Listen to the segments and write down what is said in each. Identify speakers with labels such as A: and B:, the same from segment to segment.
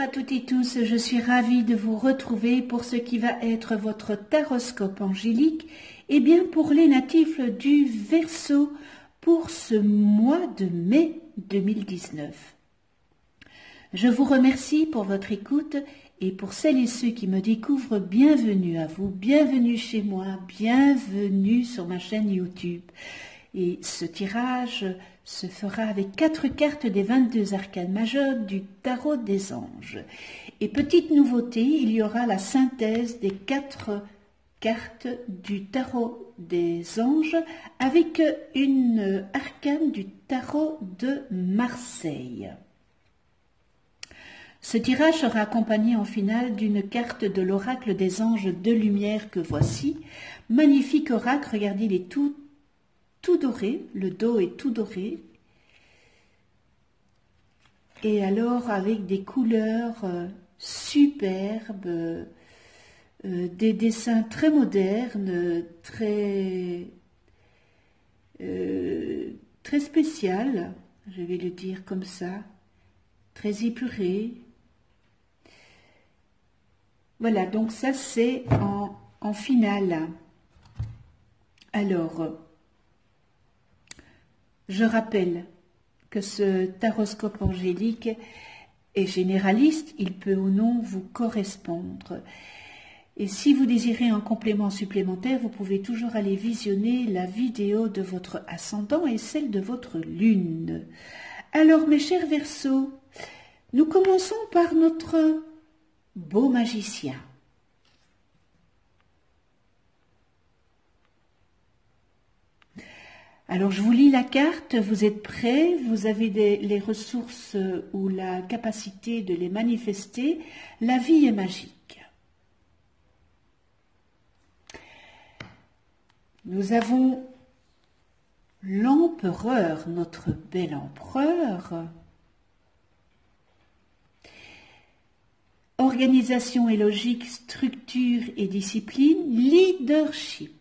A: à toutes et tous, je suis ravie de vous retrouver pour ce qui va être votre taroscope angélique et bien pour les natifs du Verseau pour ce mois de mai 2019. Je vous remercie pour votre écoute et pour celles et ceux qui me découvrent, bienvenue à vous, bienvenue chez moi, bienvenue sur ma chaîne YouTube. Et ce tirage se fera avec 4 cartes des 22 arcanes majeures du tarot des anges. Et petite nouveauté, il y aura la synthèse des 4 cartes du tarot des anges avec une arcane du tarot de Marseille. Ce tirage sera accompagné en finale d'une carte de l'oracle des anges de lumière que voici. Magnifique oracle, regardez, il est tout doré, le dos est tout doré. Et alors avec des couleurs superbes, des dessins très modernes, très spécial, je vais le dire comme ça, très épuré. Voilà, donc ça c'est en finale. Alors, je rappelle que ce taroscope angélique est généraliste, il peut ou non vous correspondre. Et si vous désirez un complément supplémentaire, vous pouvez toujours aller visionner la vidéo de votre ascendant et celle de votre lune. Alors mes chers Verseaux, nous commençons par notre beau magicien. Alors je vous lis la carte, vous êtes prêts, vous avez les ressources ou la capacité de les manifester. La vie est magique. Nous avons l'empereur, notre bel empereur. Organisation et logique, structure et discipline, leadership.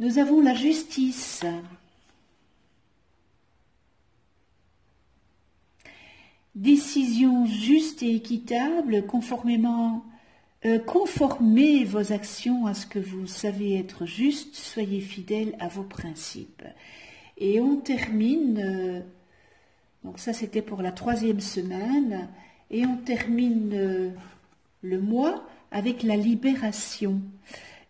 A: Nous avons la justice. Décision juste et équitable, conformez vos actions à ce que vous savez être juste, soyez fidèles à vos principes. Et on termine, donc ça c'était pour la 3e semaine, et on termine le mois avec la libération.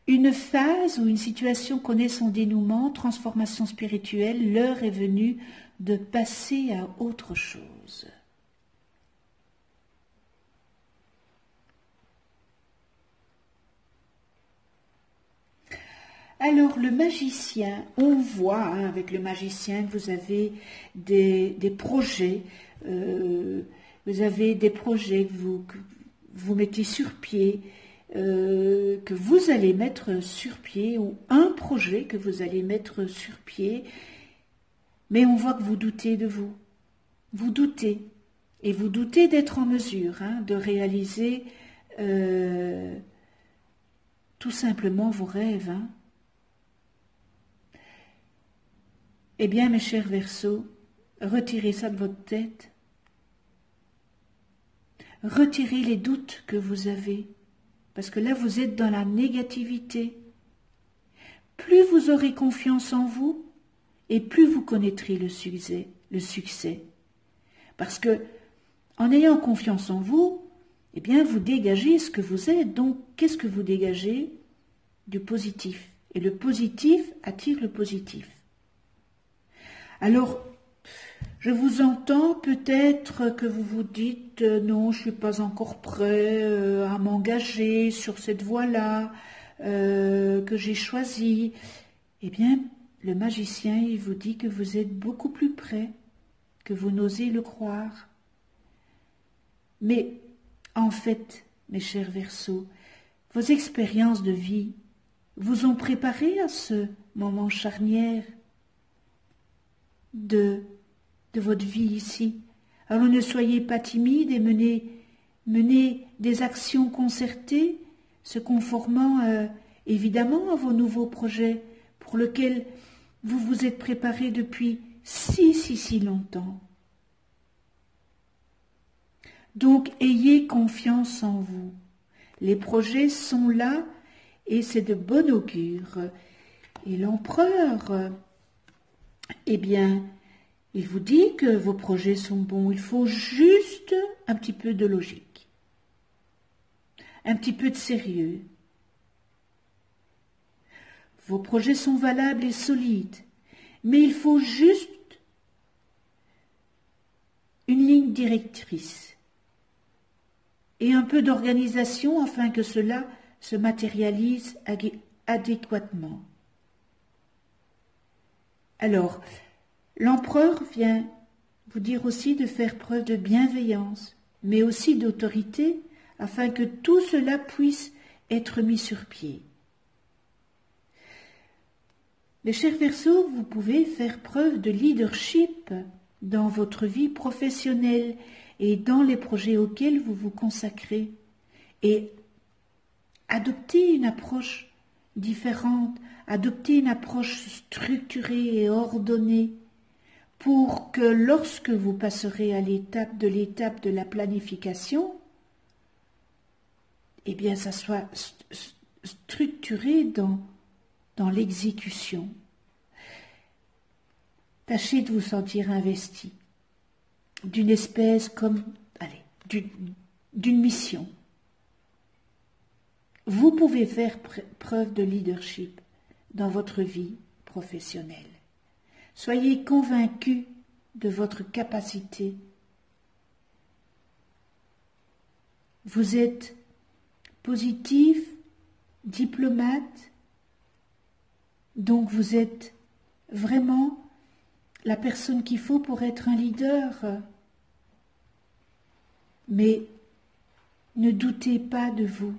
A: Une phase ou une situation connaît son dénouement, transformation spirituelle, l'heure est venue de passer à autre chose. Alors le magicien, on voit avec le magicien que vous avez des projets, vous avez des projets que vous mettez sur pied, que vous allez mettre sur pied, ou un projet que vous allez mettre sur pied, mais on voit que vous doutez de vous. Vous doutez, et vous doutez d'être en mesure de réaliser tout simplement vos rêves. Eh bien, mes chers Verseaux, retirez ça de votre tête. Retirez les doutes que vous avez. Parce que là, vous êtes dans la négativité. Plus vous aurez confiance en vous, et plus vous connaîtrez le succès. Parce que, en ayant confiance en vous, eh bien, vous dégagez ce que vous êtes. Donc, qu'est-ce que vous dégagez? Du positif. Et le positif attire le positif. Alors, je vous entends peut-être que vous vous dites non, je ne suis pas encore prêt à m'engager sur cette voie-là que j'ai choisie. Eh bien, le magicien, il vous dit que vous êtes beaucoup plus prêt, que vous n'osez le croire. Mais, en fait, mes chers Verseaux, vos expériences de vie vous ont préparé à ce moment charnière de votre vie ici. Alors ne soyez pas timide et menez des actions concertées, se conformant évidemment à vos nouveaux projets pour lesquels vous vous êtes préparé depuis si longtemps. Donc, ayez confiance en vous. Les projets sont là et c'est de bon augure. Et l'empereur, eh bien, il vous dit que vos projets sont bons. Il faut juste un petit peu de logique, un petit peu de sérieux. Vos projets sont valables et solides, mais il faut juste une ligne directrice et un peu d'organisation afin que cela se matérialise adéquatement. Alors, l'empereur vient vous dire aussi de faire preuve de bienveillance, mais aussi d'autorité, afin que tout cela puisse être mis sur pied. Mes chers Verseaux, vous pouvez faire preuve de leadership dans votre vie professionnelle et dans les projets auxquels vous vous consacrez, et adopter une approche différente, adopter une approche structurée et ordonnée pour que lorsque vous passerez à l'étape de la planification, eh bien ça soit structuré dans l'exécution. Tâchez de vous sentir investi d'une espèce comme, d'une mission. Vous pouvez faire preuve de leadership dans votre vie professionnelle. Soyez convaincus de votre capacité. Vous êtes positif, diplomate, donc vous êtes vraiment la personne qu'il faut pour être un leader. Mais ne doutez pas de vous.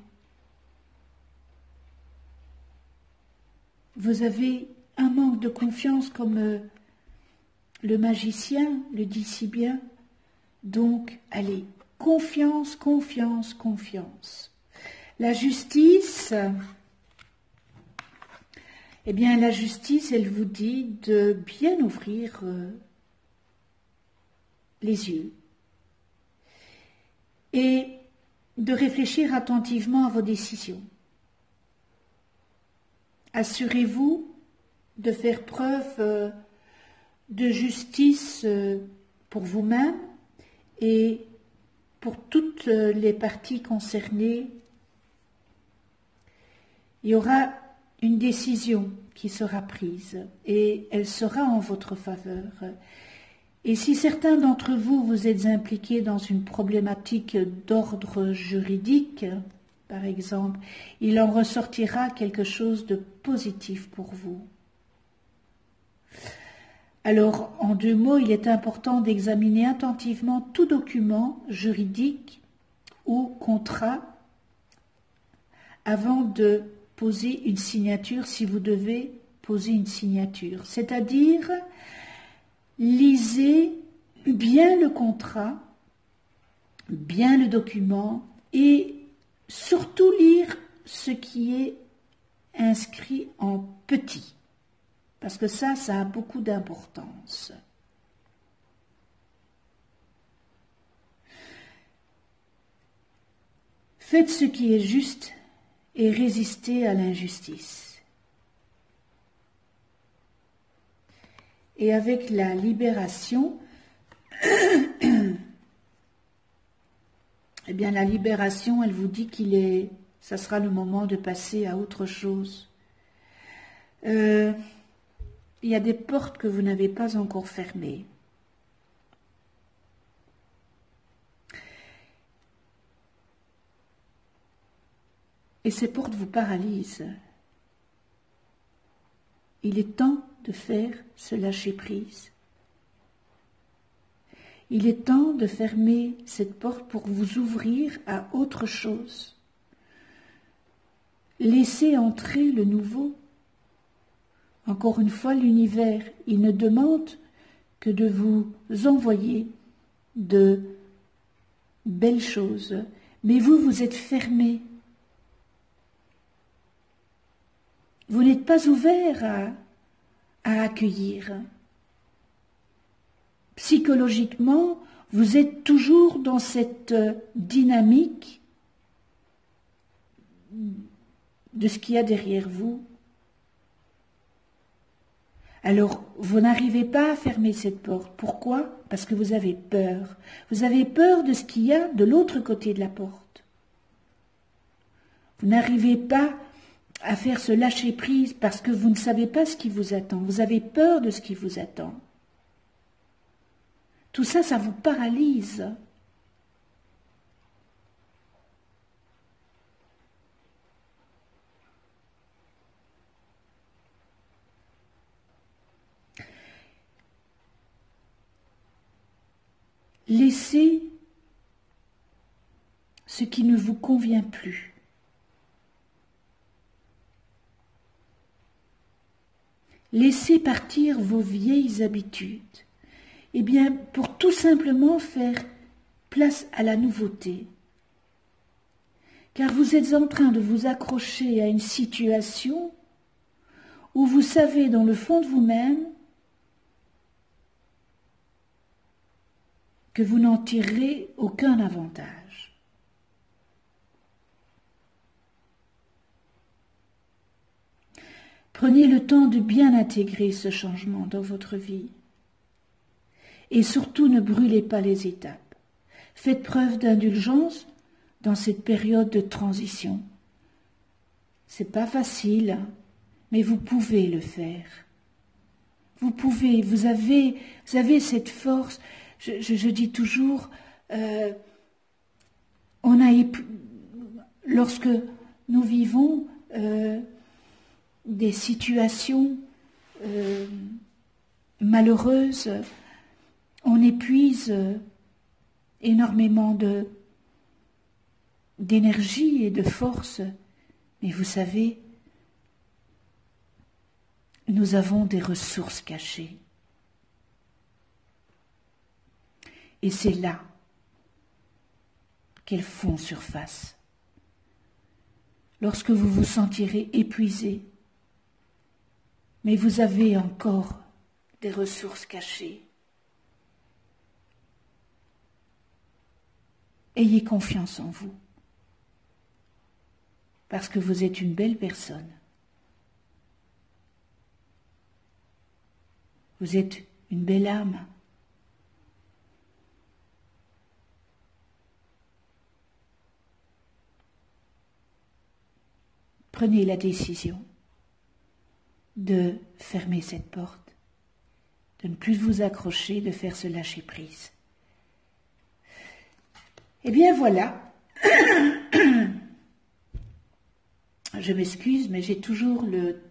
A: Vous avez un manque de confiance comme le magicien le dit si bien. Donc, allez, confiance, confiance, confiance. La justice, eh bien, la justice, elle vous dit de bien ouvrir les yeux et de réfléchir attentivement à vos décisions. Assurez-vous de faire preuve de justice pour vous-même et pour toutes les parties concernées. Il y aura une décision qui sera prise et elle sera en votre faveur. Et si certains d'entre vous, vous êtes impliqués dans une problématique d'ordre juridique, par exemple, il en ressortira quelque chose de positif pour vous. Alors, en 2 mots, il est important d'examiner attentivement tout document juridique ou contrat avant de poser une signature, si vous devez poser une signature. C'est-à-dire, lisez bien le contrat, bien le document et surtout lire ce qui est inscrit en petit. Parce que ça a beaucoup d'importance. Faites ce qui est juste et résistez à l'injustice. Et avec la libération, eh bien la libération, elle vous dit ça sera le moment de passer à autre chose. Il y a des portes que vous n'avez pas encore fermées. Et ces portes vous paralysent. Il est temps de faire ce lâcher-prise. Il est temps de fermer cette porte pour vous ouvrir à autre chose. Laissez entrer le nouveau. Encore une fois, l'univers, il ne demande que de vous envoyer de belles choses. Mais vous, vous êtes fermés. Vous n'êtes pas ouvert à accueillir. Psychologiquement, vous êtes toujours dans cette dynamique de ce qu'il y a derrière vous. Alors, vous n'arrivez pas à fermer cette porte. Pourquoi? Parce que vous avez peur. Vous avez peur de ce qu'il y a de l'autre côté de la porte. Vous n'arrivez pas à faire ce lâcher-prise parce que vous ne savez pas ce qui vous attend. Vous avez peur de ce qui vous attend. Tout ça, ça vous paralyse. Laissez ce qui ne vous convient plus. Laissez partir vos vieilles habitudes. Eh bien, pour tout simplement faire place à la nouveauté. Car vous êtes en train de vous accrocher à une situation où vous savez dans le fond de vous-même que vous n'en tirerez aucun avantage. Prenez le temps de bien intégrer ce changement dans votre vie. Et surtout, ne brûlez pas les étapes. Faites preuve d'indulgence dans cette période de transition. C'est pas facile, mais vous pouvez le faire. Vous pouvez, vous avez cette force. Je dis toujours, lorsque nous vivons des situations malheureuses, on épuise énormément d'énergie et de force. Mais vous savez, nous avons des ressources cachées. Et c'est là qu'elles font surface. Lorsque vous vous sentirez épuisé, mais vous avez encore des ressources cachées. Ayez confiance en vous, parce que vous êtes une belle personne. Vous êtes une belle âme. Prenez la décision de fermer cette porte, de ne plus vous accrocher, de faire ce lâcher-prise. Eh bien voilà, je m'excuse, mais j'ai toujours le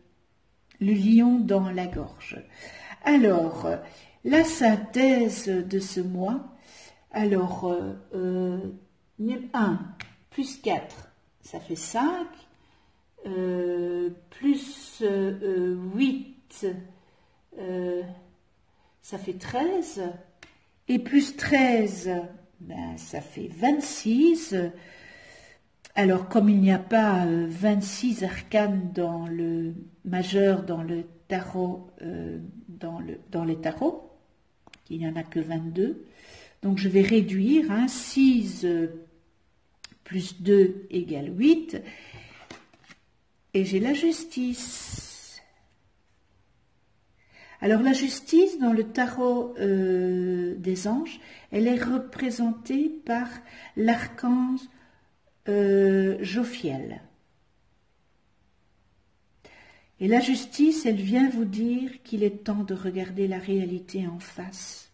A: lion dans la gorge. Alors, la synthèse de ce mois, alors, 1 plus 4, ça fait 5, plus 8, ça fait 13, et plus 13, ben, ça fait 26. Alors, comme il n'y a pas 26 arcanes dans le majeur, dans le tarot, dans les tarots, il n'y en a que 22, donc je vais réduire, 6 plus 2 égale 8, et j'ai la justice. Alors la justice, dans le tarot des anges, elle est représentée par l'archange Jophiel. Et la justice, elle vient vous dire qu'il est temps de regarder la réalité en face.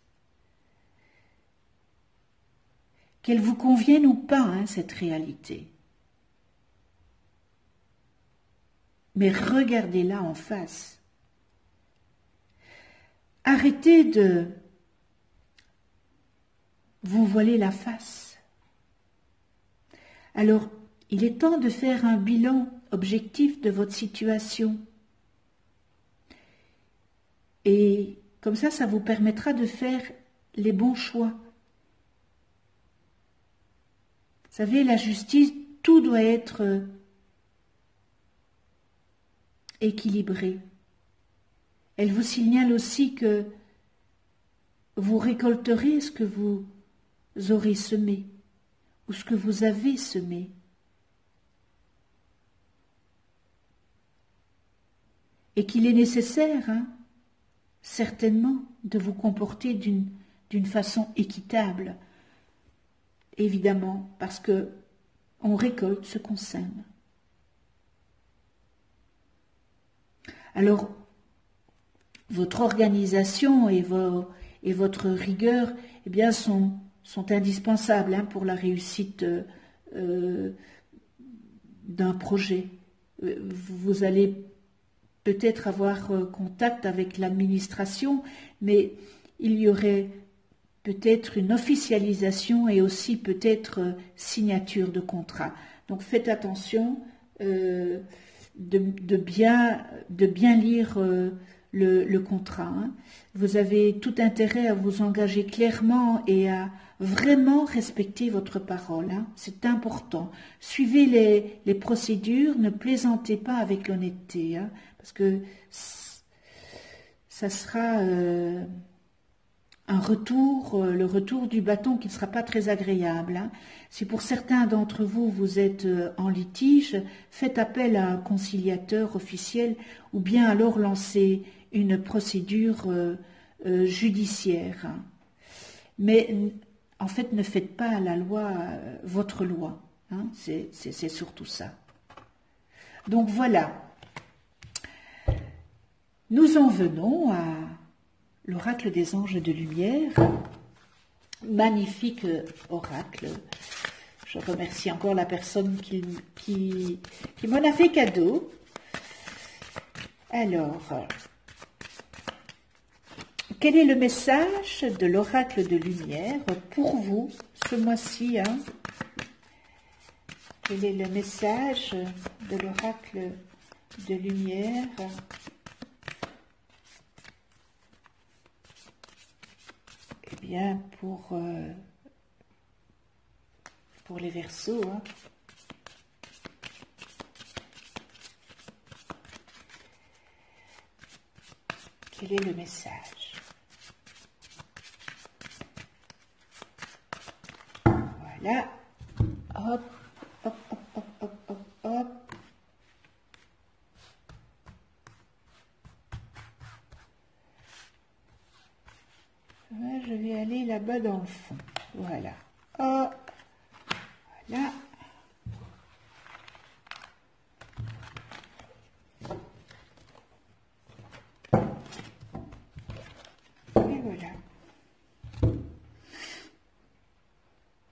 A: Qu'elle vous convienne ou pas, cette réalité. Mais regardez-la en face. Arrêtez de vous voiler la face. Alors, il est temps de faire un bilan objectif de votre situation. Et comme ça vous permettra de faire les bons choix. Vous savez, la justice, tout doit être équilibré. Elle vous signale aussi que vous récolterez ce que vous aurez semé ou ce que vous avez semé. Et qu'il est nécessaire, certainement, de vous comporter d'une façon équitable, évidemment, parce que on récolte ce qu'on sème. Alors, votre organisation et votre rigueur, eh bien, sont indispensables pour la réussite d'un projet. Vous allez peut-être avoir contact avec l'administration, mais il y aurait peut-être une officialisation et aussi peut-être signature de contrat. Donc faites attention de bien lire le contrat. Vous avez tout intérêt à vous engager clairement et à vraiment respecter votre parole. C'est important. Suivez les procédures, ne plaisantez pas avec l'honnêteté, parce que ça sera un retour, le retour du bâton qui ne sera pas très agréable. Si pour certains d'entre vous, vous êtes en litige, faites appel à un conciliateur officiel ou bien alors lancez une procédure judiciaire. Mais en fait, ne faites pas à la loi votre loi. C'est surtout ça. Donc voilà. Nous en venons à l'oracle des anges de lumière. Magnifique oracle. Je remercie encore la personne qui m'en a fait cadeau. Alors, quel est le message de l'oracle de lumière pour vous ce mois-ci Quel est le message de l'oracle de lumière Eh bien, pour les Verseaux, quel est le message? Voilà. Hop, hop, hop, hop, hop, hop, hop. Je vais aller là-bas dans le fond. Voilà. Oh, voilà. Et voilà.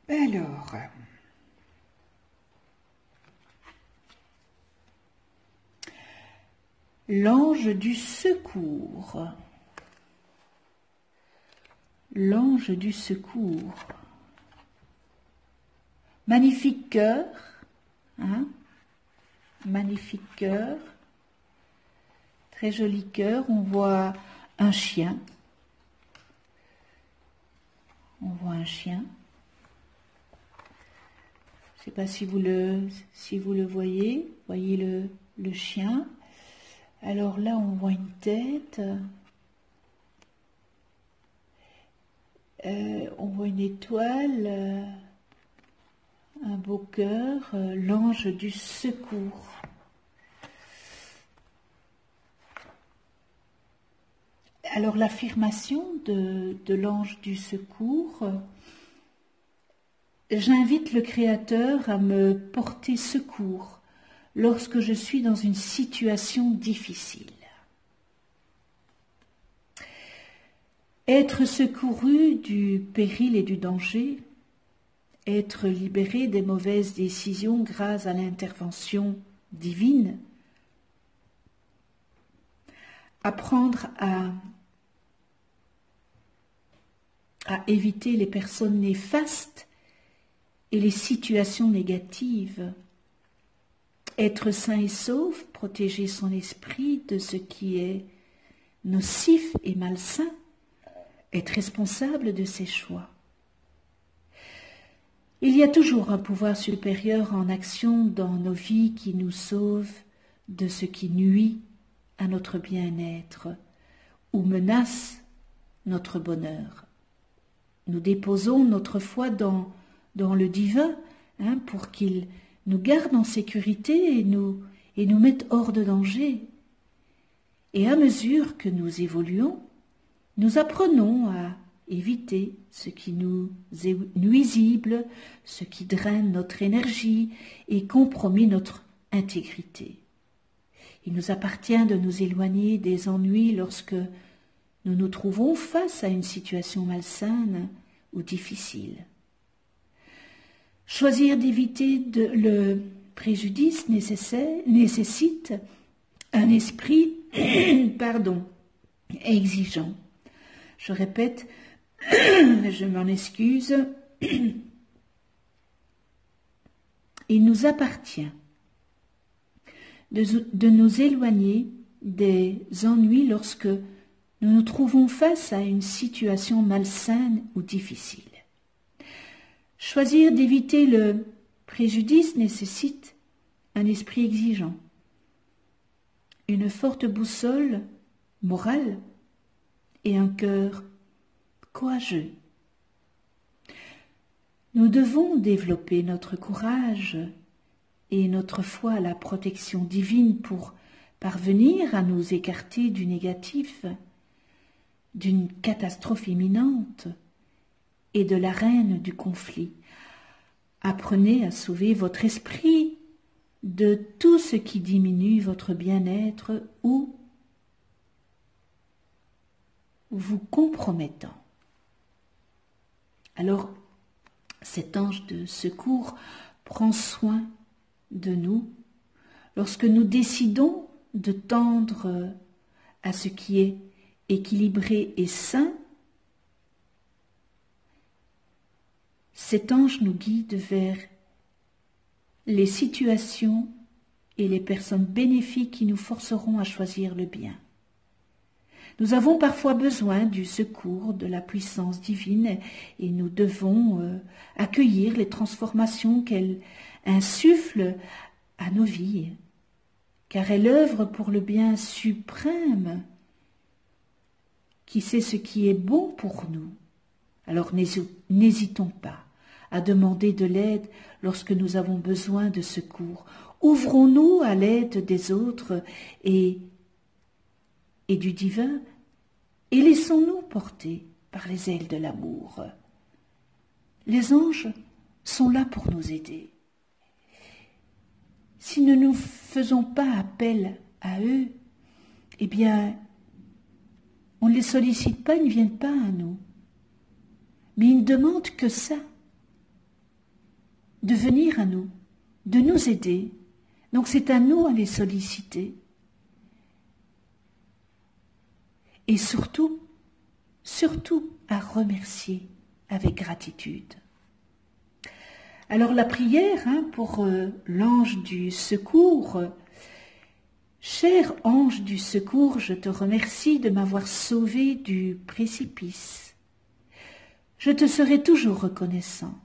A: Alors, l'ange du secours. L'ange du secours. Magnifique cœur, magnifique cœur, très joli cœur. On voit un chien. On voit un chien. Je ne sais pas si vous le voyez. Voyez le chien. Alors là, on voit une tête. On voit une étoile, un beau cœur, l'ange du secours. Alors l'affirmation de l'ange du secours, j'invite le Créateur à me porter secours lorsque je suis dans une situation difficile. Être secouru du péril et du danger, être libéré des mauvaises décisions grâce à l'intervention divine, apprendre à éviter les personnes néfastes et les situations négatives, être sain et sauf, protéger son esprit de ce qui est nocif et malsain, être responsable de ses choix. Il y a toujours un pouvoir supérieur en action dans nos vies qui nous sauve de ce qui nuit à notre bien-être ou menace notre bonheur. nous déposons notre foi dans le divin, hein, pour qu'il nous garde en sécurité et nous mette hors de danger. Et à mesure que nous évoluons, nous apprenons à éviter ce qui nous est nuisible, ce qui draine notre énergie et compromet notre intégrité. Il nous appartient de nous éloigner des ennuis lorsque nous nous trouvons face à une situation malsaine ou difficile. Choisir d'éviter le préjudice nécessite un esprit exigeant. Je répète, je m'en excuse, il nous appartient de nous éloigner des ennuis lorsque nous nous trouvons face à une situation malsaine ou difficile. Choisir d'éviter le préjudice nécessite un esprit exigeant, une forte boussole morale et un cœur courageux. Nous devons développer notre courage et notre foi à la protection divine pour parvenir à nous écarter du négatif, d'une catastrophe imminente et de l'arène du conflit. Apprenez à sauver votre esprit de tout ce qui diminue votre bien-être ou vous compromettant. Alors, cet ange de secours prend soin de nous lorsque nous décidons de tendre à ce qui est équilibré et sain. Cet ange nous guide vers les situations et les personnes bénéfiques qui nous forceront à choisir le bien. Nous avons parfois besoin du secours de la puissance divine et nous devons accueillir les transformations qu'elle insuffle à nos vies, car elle œuvre pour le bien suprême qui sait ce qui est bon pour nous. Alors n'hésitons pas à demander de l'aide lorsque nous avons besoin de secours. Ouvrons-nous à l'aide des autres et du divin et laissons-nous porter par les ailes de l'amour. Les anges sont là pour nous aider. Si nous ne faisons pas appel à eux, eh bien, on ne les sollicite pas, ils ne viennent pas à nous. Mais ils ne demandent que ça, de venir à nous, de nous aider. Donc c'est à nous à les solliciter. Et surtout à remercier avec gratitude. Alors la prière pour l'ange du secours. Cher ange du secours, je te remercie de m'avoir sauvé du précipice. Je te serai toujours reconnaissant.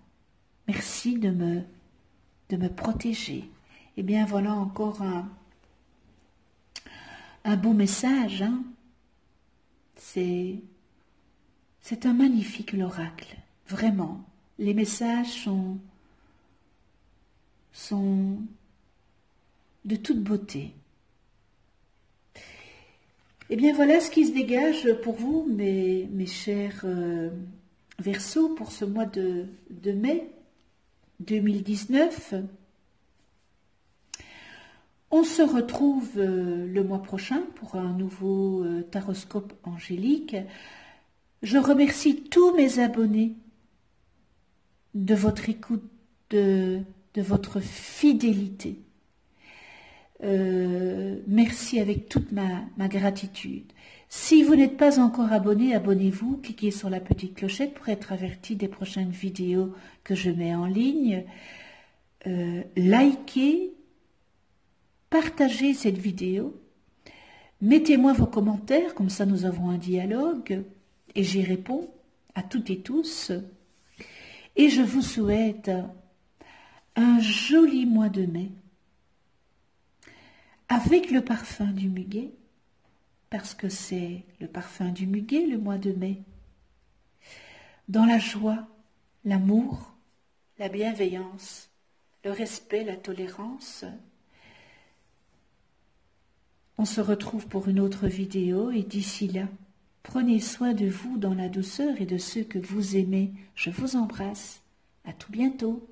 A: Merci de me protéger. Eh bien voilà encore un beau message. C'est un magnifique oracle, vraiment. Les messages sont de toute beauté. Eh bien voilà ce qui se dégage pour vous, mes chers Verseaux, pour ce mois de mai 2019. On se retrouve le mois prochain pour un nouveau taroscope angélique. Je remercie tous mes abonnés de votre écoute, de votre fidélité. Merci avec toute ma gratitude. Si vous n'êtes pas encore abonné, abonnez-vous, cliquez sur la petite clochette pour être averti des prochaines vidéos que je mets en ligne. Likez, partagez cette vidéo, mettez-moi vos commentaires, comme ça nous avons un dialogue et j'y réponds à toutes et tous. Et je vous souhaite un joli mois de mai avec le parfum du muguet, parce que c'est le parfum du muguet le mois de mai. dans la joie, l'amour, la bienveillance, le respect, la tolérance. On se retrouve pour une autre vidéo et d'ici là, prenez soin de vous dans la douceur et de ceux que vous aimez. Je vous embrasse. À tout bientôt.